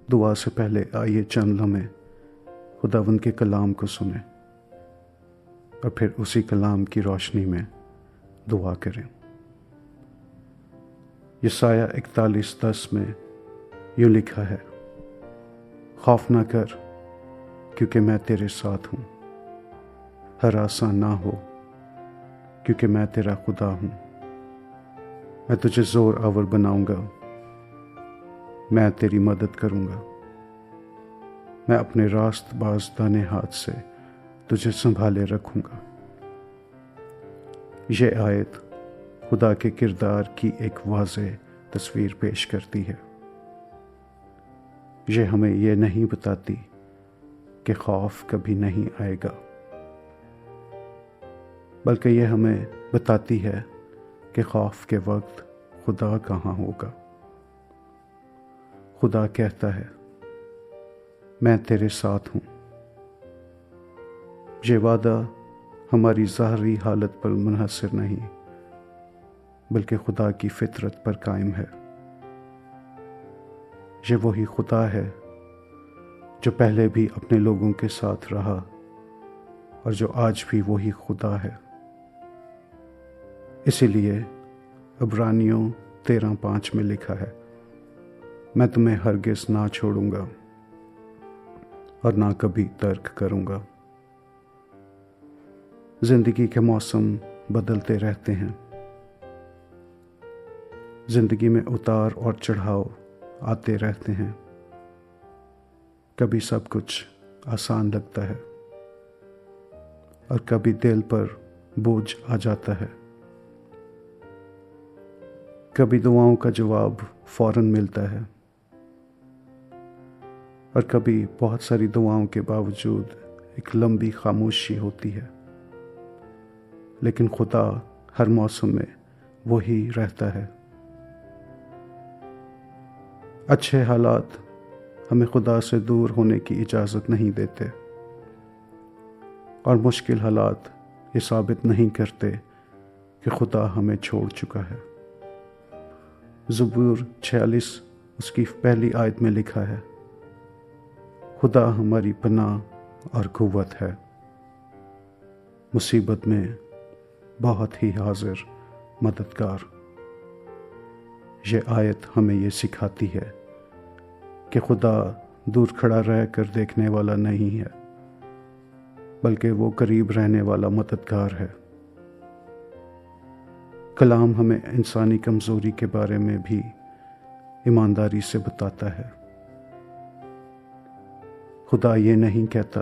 दुआ से पहले आइए चंद लम्हे खुदावंद के कलाम को सुने और फिर उसी कलाम की रोशनी में दुआ करें। यशाया 41:10 में यूँ लिखा है, खौफ ना कर क्योंकि मैं तेरे साथ हूँ, हरासा ना हो क्योंकि मैं तेरा खुदा हूँ। मैं तुझे जोर आवर बनाऊंगा, मैं तेरी मदद करूंगा, मैं अपने रास्त बाज दाने हाथ से तुझे संभाले रखूंगा। ये आयत खुदा के किरदार की एक वाज़ेह तस्वीर पेश करती है। ये हमें यह नहीं बताती कि खौफ कभी नहीं आएगा, बल्कि यह हमें बताती है कि खौफ के वक्त खुदा कहाँ होगा। खुदा कहता है, मैं तेरे साथ हूँ। ये वादा हमारी ज़ाहरी हालत पर मुनहसर नहीं, बल्कि खुदा की फितरत पर कायम है। ये वही खुदा है जो पहले भी अपने लोगों के साथ रहा और जो आज भी वही खुदा है। इसीलिए इब्रानियों 13:5 में लिखा है, मैं तुम्हें हरगिज़ ना छोड़ूंगा और ना कभी तर्क करूंगा। जिंदगी के मौसम बदलते रहते हैं। जिंदगी में उतार और चढ़ाव आते रहते हैं। कभी सब कुछ आसान लगता है और कभी दिल पर बोझ आ जाता है। कभी दुआओं का जवाब फौरन मिलता है और कभी बहुत सारी दुआओं के बावजूद एक लंबी खामोशी होती है। लेकिन खुदा हर मौसम में वही रहता है। अच्छे हालात हमें खुदा से दूर होने की इजाज़त नहीं देते और मुश्किल हालात ये साबित नहीं करते कि खुदा हमें छोड़ चुका है। ज़बूर 46 उसकी पहली आयत में लिखा है, खुदा हमारी पनाह और क़ुव्वत है, मुसीबत में बहुत ही हाजिर मददगार। ये आयत हमें ये सिखाती है कि खुदा दूर खड़ा रह कर देखने वाला नहीं है, बल्कि वो करीब रहने वाला मददगार है। कलाम हमें इंसानी कमज़ोरी के बारे में भी ईमानदारी से बताता है। खुदा ये नहीं कहता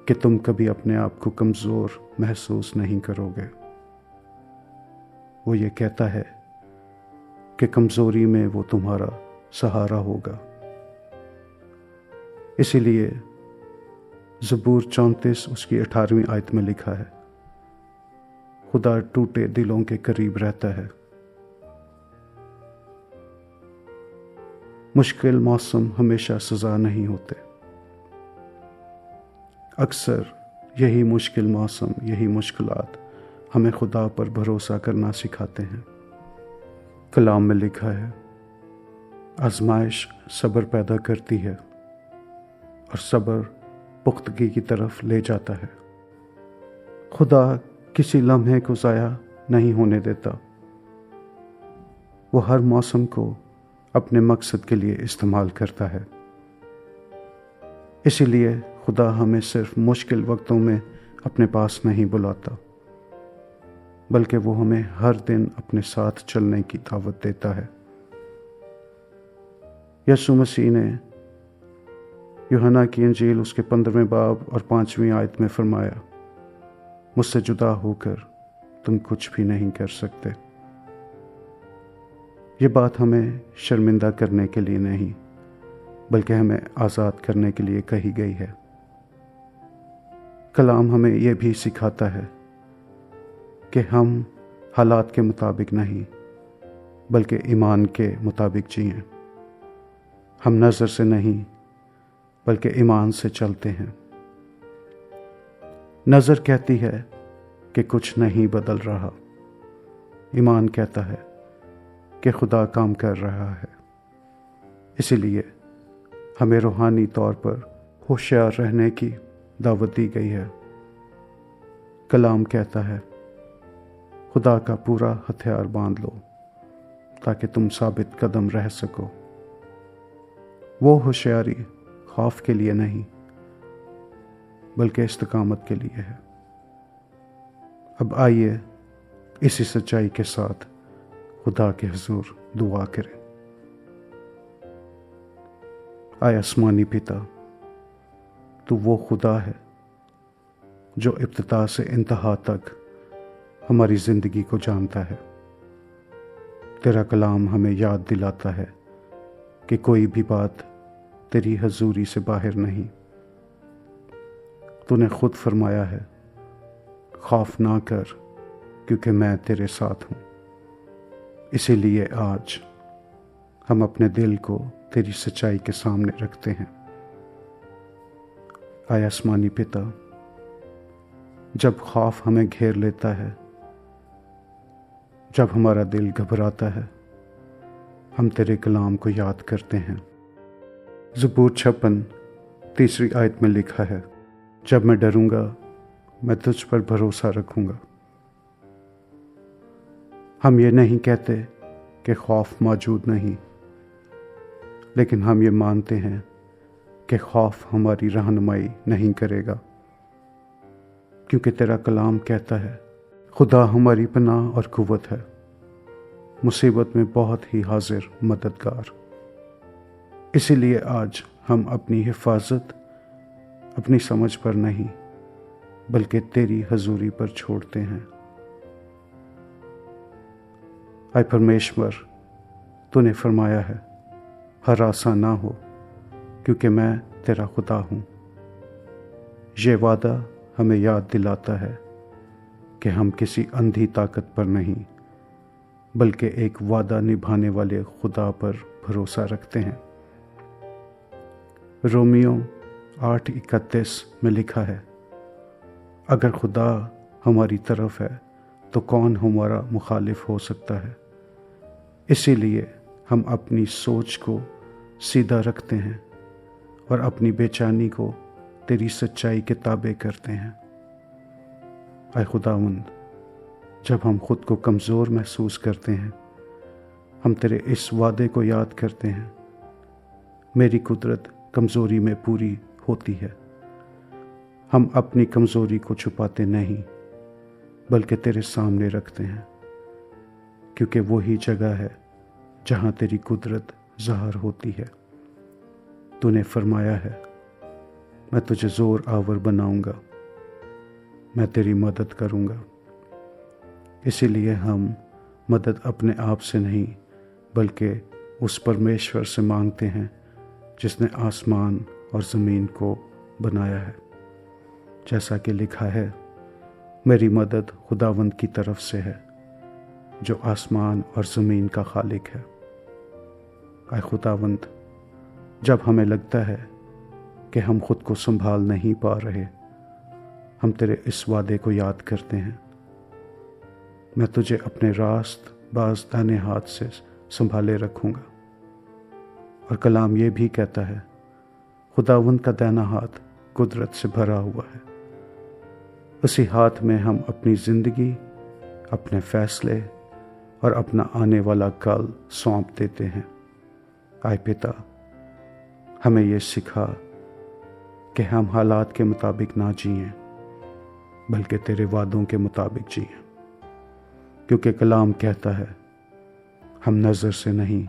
कि तुम कभी अपने आप को कमज़ोर महसूस नहीं करोगे। वो ये कहता है कि कमज़ोरी में वो तुम्हारा सहारा होगा। इसीलिए ज़बूर 34 उसकी 18वीं आयत में लिखा है, खुदा टूटे दिलों के करीब रहता है। मुश्किल मौसम हमेशा सज़ा नहीं होते। अक्सर यही मुश्किल मौसम, यही मुश्किलात हमें खुदा पर भरोसा करना सिखाते हैं। कलाम में लिखा है, आजमाइश सब्र पैदा करती है और सब्र पुख्तगी की तरफ ले जाता है। खुदा किसी लम्हे को ज़ाया नहीं होने देता। वो हर मौसम को अपने मकसद के लिए इस्तेमाल करता है। इसीलिए खुदा हमें सिर्फ मुश्किल वक्तों में अपने पास नहीं बुलाता, बल्कि वो हमें हर दिन अपने साथ चलने की दावत देता है। यीशु मसीह ने यूहन्ना की इंजील उसके 15वें बाब और 5वीं आयत में फरमाया, मुझसे जुदा होकर तुम कुछ भी नहीं कर सकते। ये बात हमें शर्मिंदा करने के लिए नहीं, बल्कि हमें आज़ाद करने के लिए कही गई है। कलाम हमें यह भी सिखाता है कि हम हालात के मुताबिक नहीं, बल्कि ईमान के मुताबिक जिएं। हम नज़र से नहीं, बल्कि ईमान से चलते हैं। नज़र कहती है कि कुछ नहीं बदल रहा। ईमान कहता है कि खुदा काम कर रहा है। इसीलिए हमें रूहानी तौर पर होशियार रहने की दावत दी गई है। कलाम कहता है, खुदा का पूरा हथियार बांध लो ताकि तुम साबित कदम रह सको। वो होशियारी खौफ के लिए नहीं बल्कि इस्तिकामत के लिए है। अब आइए इसी सच्चाई के साथ खुदा के हुजूर दुआ करें। आय आसमानी पिता, तू वो खुदा है जो इब्तिदा से इंतहा तक हमारी ज़िंदगी को जानता है। तेरा कलाम हमें याद दिलाता है कि कोई भी बात तेरी हजूरी से बाहर नहीं। तूने खुद फरमाया है, खौफ ना कर क्योंकि मैं तेरे साथ हूँ। इसीलिए आज हम अपने दिल को तेरी सच्चाई के सामने रखते हैं। आय आसमानी पिता, जब खौफ हमें घेर लेता है, जब हमारा दिल घबराता है, हम तेरे कलाम को याद करते हैं। ज़बूर 56 तीसरी आयत में लिखा है, जब मैं डरूंगा मैं तुझ पर भरोसा रखूंगा। हम ये नहीं कहते कि खौफ मौजूद नहीं, लेकिन हम ये मानते हैं कि खौफ हमारी रहनुमाई नहीं करेगा, क्योंकि तेरा कलाम कहता है, खुदा हमारी पनाह और कुव्वत है, मुसीबत में बहुत ही हाजिर मददगार। इसीलिए आज हम अपनी हिफाजत अपनी समझ पर नहीं बल्कि तेरी हजूरी पर छोड़ते हैं। आय परमेश्वर, तूने फरमाया है, हरासा ना हो क्योंकि मैं तेरा खुदा हूँ। ये वादा हमें याद दिलाता है कि हम किसी अंधी ताकत पर नहीं बल्कि एक वादा निभाने वाले खुदा पर भरोसा रखते हैं। रोमियो 8:31 में लिखा है, अगर खुदा हमारी तरफ है तो कौन हमारा मुखालिफ हो सकता है। इसीलिए हम अपनी सोच को सीधा रखते हैं और अपनी बेचैनी को तेरी सच्चाई के ताबे करते हैं। ऐ खुदावंद, जब हम खुद को कमज़ोर महसूस करते हैं, हम तेरे इस वादे को याद करते हैं, मेरी कुदरत कमज़ोरी में पूरी होती है। हम अपनी कमज़ोरी को छुपाते नहीं बल्कि तेरे सामने रखते हैं, क्योंकि वही जगह है जहाँ तेरी कुदरत ज़ाहिर होती है। तूने फरमाया है, मैं तुझे ज़ोर आवर बनाऊंगा, मैं तेरी मदद करूंगा। इसीलिए हम मदद अपने आप से नहीं बल्कि उस परमेश्वर से मांगते हैं जिसने आसमान और ज़मीन को बनाया है। जैसा कि लिखा है, मेरी मदद खुदावंद की तरफ से है जो आसमान और ज़मीन का खालिक है। ऐ खुदावंद, जब हमें लगता है कि हम खुद को संभाल नहीं पा रहे, हम तेरे इस वादे को याद करते हैं, मैं तुझे अपने रास्त बाज दाने हाथ से संभाले रखूंगा। और कलाम ये भी कहता है, खुदावंद का दाना हाथ कुदरत से भरा हुआ है। उसी हाथ में हम अपनी ज़िंदगी, अपने फैसले और अपना आने वाला कल सौंप देते हैं। आय पिता, हमें ये सिखा कि हम हालात के मुताबिक ना जिएं बल्कि तेरे वादों के मुताबिक जिएं, क्योंकि कलाम कहता है, हम नज़र से नहीं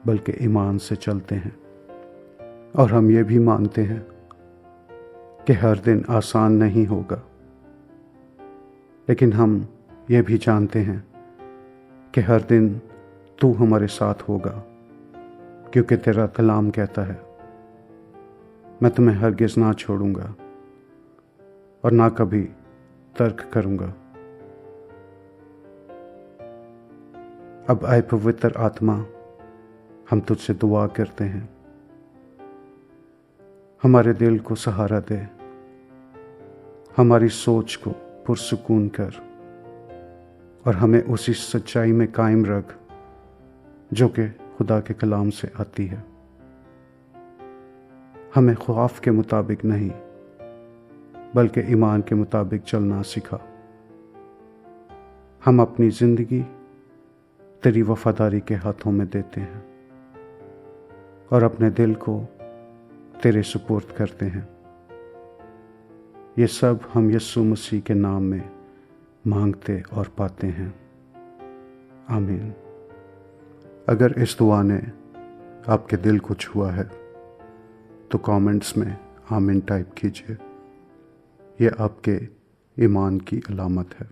बल्कि ईमान से चलते हैं। और हम ये भी मानते हैं कि हर दिन आसान नहीं होगा, लेकिन हम ये भी जानते हैं कि हर दिन तू हमारे साथ होगा, क्योंकि तेरा कलाम कहता है, मैं तुम्हें हरगिज़ ना छोड़ूंगा और ना कभी तर्क करूंगा। अब आए पवित्र आत्मा, हम तुझसे दुआ करते हैं, हमारे दिल को सहारा दे, हमारी सोच को पुरसुकून कर और हमें उसी सच्चाई में कायम रख जो कि खुदा के कलाम से आती है। हमें ख्वाफ के मुताबिक नहीं बल्कि ईमान के मुताबिक चलना सिखा। हम अपनी ज़िंदगी तेरी वफादारी के हाथों में देते हैं और अपने दिल को तेरे सुपुर्द करते हैं। ये सब हम यीशु मसीह के नाम में मांगते और पाते हैं। आमीन। अगर इस दुआ ने आपके दिल को छुआ है तो कमेंट्स में आमीन टाइप कीजिए। यह आपके ईमान की अलामत है।